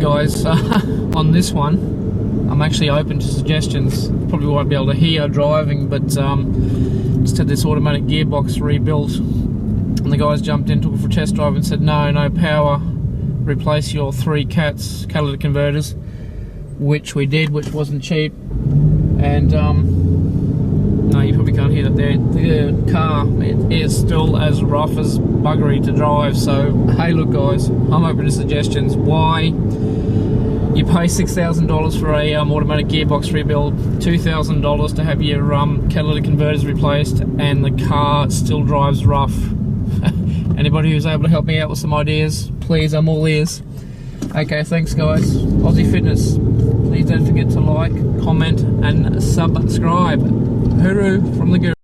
guys, on this one I'm actually open to suggestions. Probably won't be able to hear driving, but just had this automatic gearbox rebuilt, and the guys jumped in, took it for a test drive and said no power, replace your 3 catalytic converters, which we did, which wasn't cheap. And no, you probably can't hear that there. The car, it is still as rough as buggery to drive. So hey, look guys, I'm open to suggestions. Why you pay $6,000 for a automatic gearbox rebuild, $2,000 to have your catalytic converters replaced, and the car still drives rough? Anybody who's able to help me out with some ideas, please, I'm all ears. Okay, thanks guys. Aussie Fitness. Please don't forget to like, comment and subscribe. Hooroo from the guru.